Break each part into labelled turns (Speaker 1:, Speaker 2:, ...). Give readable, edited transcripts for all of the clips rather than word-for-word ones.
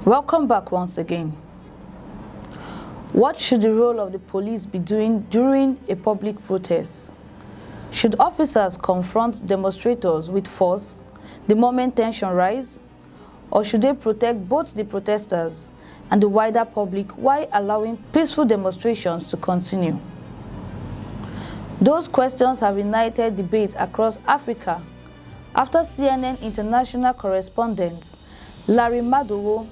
Speaker 1: Welcome back once again. What should the role of the police be doing during a public protest? Should officers confront demonstrators with force the moment tension rises? Or should they protect both the protesters and the wider public while allowing peaceful demonstrations to continue? Those questions have ignited debates across Africa after CNN international correspondent Larry Madowo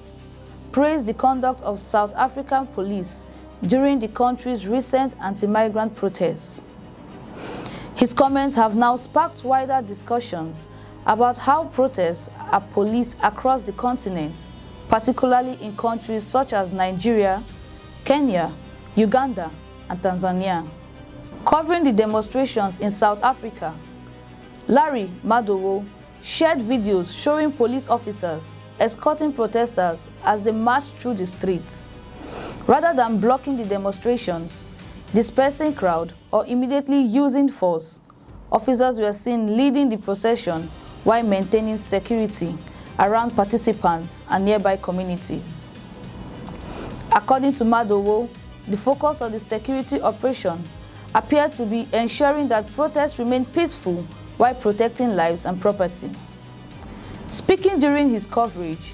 Speaker 1: praised the conduct of South African police during the country's recent anti-migrant protests. His comments have now sparked wider discussions about how protests are policed across the continent, particularly in countries such as Nigeria, Kenya, Uganda, and Tanzania. Covering the demonstrations in South Africa, Larry Madowo shared videos showing police officers escorting protesters as they marched through the streets. Rather than blocking the demonstrations, dispersing crowd, or immediately using force, officers were seen leading the procession while maintaining security around participants and nearby communities. According to Madowo, the focus of the security operation appeared to be ensuring that protests remain peaceful while protecting lives and property. Speaking during his coverage,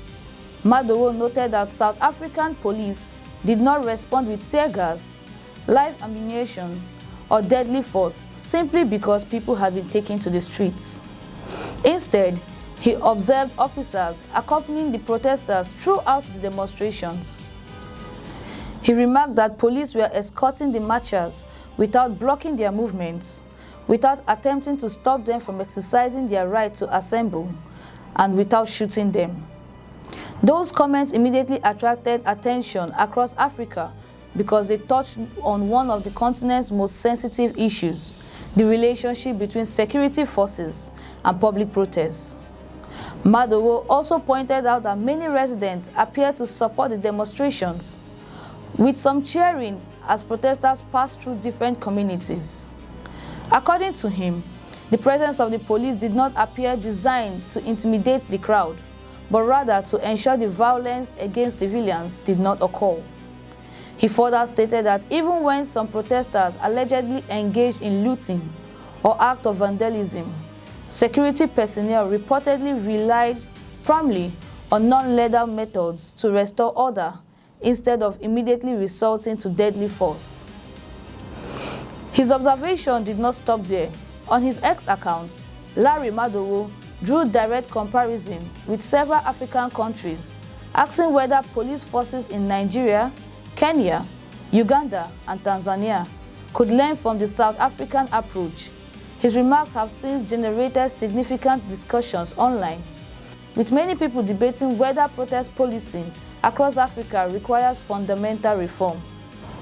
Speaker 1: Madowo noted that South African police did not respond with tear gas, live ammunition, or deadly force simply because people had been taken to the streets. Instead, he observed officers accompanying the protesters throughout the demonstrations. He remarked that police were escorting the marchers without blocking their movements, without attempting to stop them from exercising their right to assemble, and without shooting them. Those comments immediately attracted attention across Africa because they touched on one of the continent's most sensitive issues, the relationship between security forces and public protests. Madowo also pointed out that many residents appeared to support the demonstrations, with some cheering as protesters passed through different communities. According to him, the presence of the police did not appear designed to intimidate the crowd, but rather to ensure the violence against civilians did not occur. He further stated that even when some protesters allegedly engaged in looting or acts of vandalism, security personnel reportedly relied primarily on non-lethal methods to restore order instead of immediately resorting to deadly force. His observation did not stop there. On his X account, Larry Madowo drew direct comparison with several African countries, asking whether police forces in Nigeria, Kenya, Uganda, and Tanzania could learn from the South African approach. His remarks have since generated significant discussions online, with many people debating whether protest policing across Africa requires fundamental reform.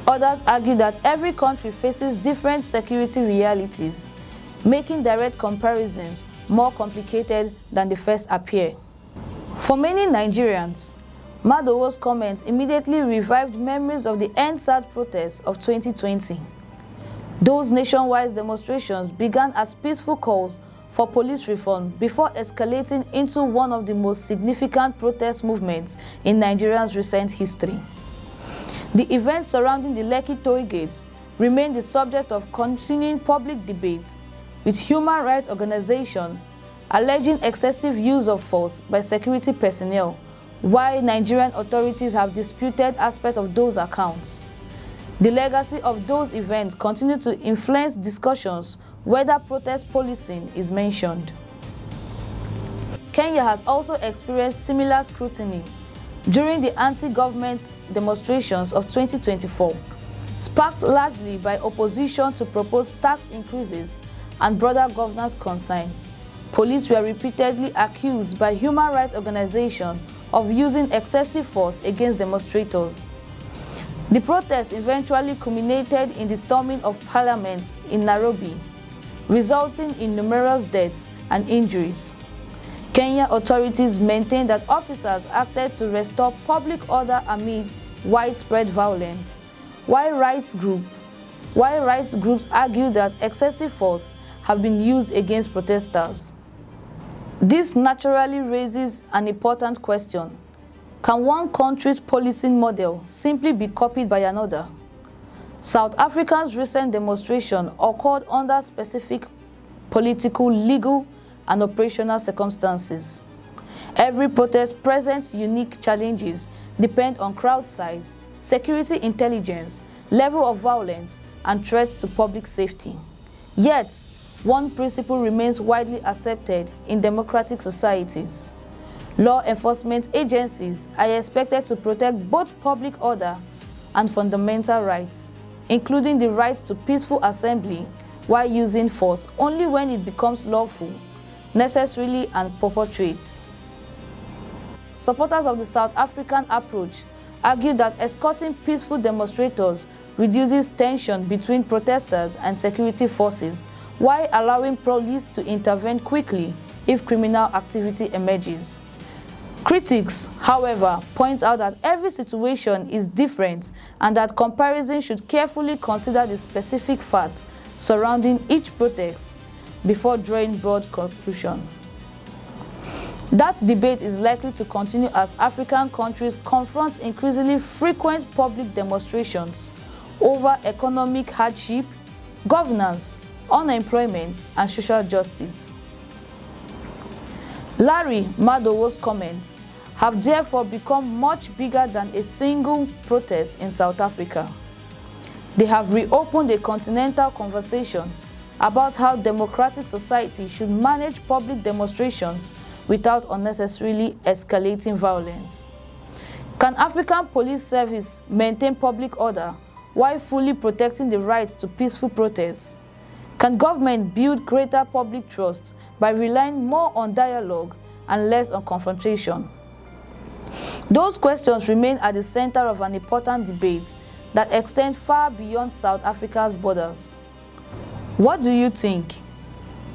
Speaker 1: Others argue that every country faces different security realities, making direct comparisons more complicated than they first appear. For many Nigerians, Madowo's comments immediately revived memories of the EndSARS protests of 2020. Those nationwide demonstrations began as peaceful calls for police reform before escalating into one of the most significant protest movements in Nigeria's recent history. The events surrounding the Lekki toll gates remain the subject of continuing public debates, with human rights organizations alleging excessive use of force by security personnel, while Nigerian authorities have disputed aspects of those accounts. The legacy of those events continue to influence discussions whether protest policing is mentioned. Kenya has also experienced similar scrutiny during the anti-government demonstrations of 2024, sparked largely by opposition to proposed tax increases and broader governance concern. Police were repeatedly accused by human rights organizations of using excessive force against demonstrators. The protests eventually culminated in the storming of parliament in Nairobi, resulting in numerous deaths and injuries. Kenya authorities maintained that officers acted to restore public order amid widespread violence, while rights groups argued that excessive force have been used against protesters. This naturally raises an important question. Can one country's policing model simply be copied by another? South Africa's recent demonstration occurred under specific political, legal, and operational circumstances. Every protest presents unique challenges depending on crowd size, security intelligence, level of violence, and threats to public safety. Yet, one principle remains widely accepted in democratic societies. Law enforcement agencies are expected to protect both public order and fundamental rights, including the right to peaceful assembly, while using force only when it becomes lawful, necessary, and proportionate. Supporters of the South African approach argue that escorting peaceful demonstrators reduces tension between protesters and security forces, while allowing police to intervene quickly if criminal activity emerges. Critics, however, point out that every situation is different and that comparison should carefully consider the specific facts surrounding each protest before drawing broad conclusions. That debate is likely to continue as African countries confront increasingly frequent public demonstrations over economic hardship, governance, unemployment, and social justice. Larry Madowo's comments have therefore become much bigger than a single protest in South Africa. They have reopened a continental conversation about how democratic society should manage public demonstrations without unnecessarily escalating violence. Can African police service maintain public order while fully protecting the right to peaceful protests? Can government build greater public trust by relying more on dialogue and less on confrontation? Those questions remain at the center of an important debate that extends far beyond South Africa's borders. What do you think?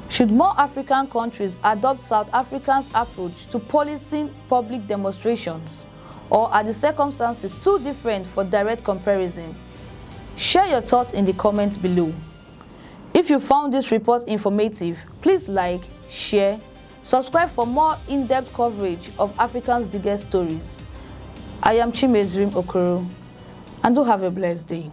Speaker 1: Should more African countries adopt South Africa's approach to policing public demonstrations, or are the circumstances too different for direct comparison? Share your thoughts in the comments below. If you found this report informative, please like, share, subscribe for more in-depth coverage of Africa's biggest stories. I am Chimezrim Okoro, and do have a blessed day.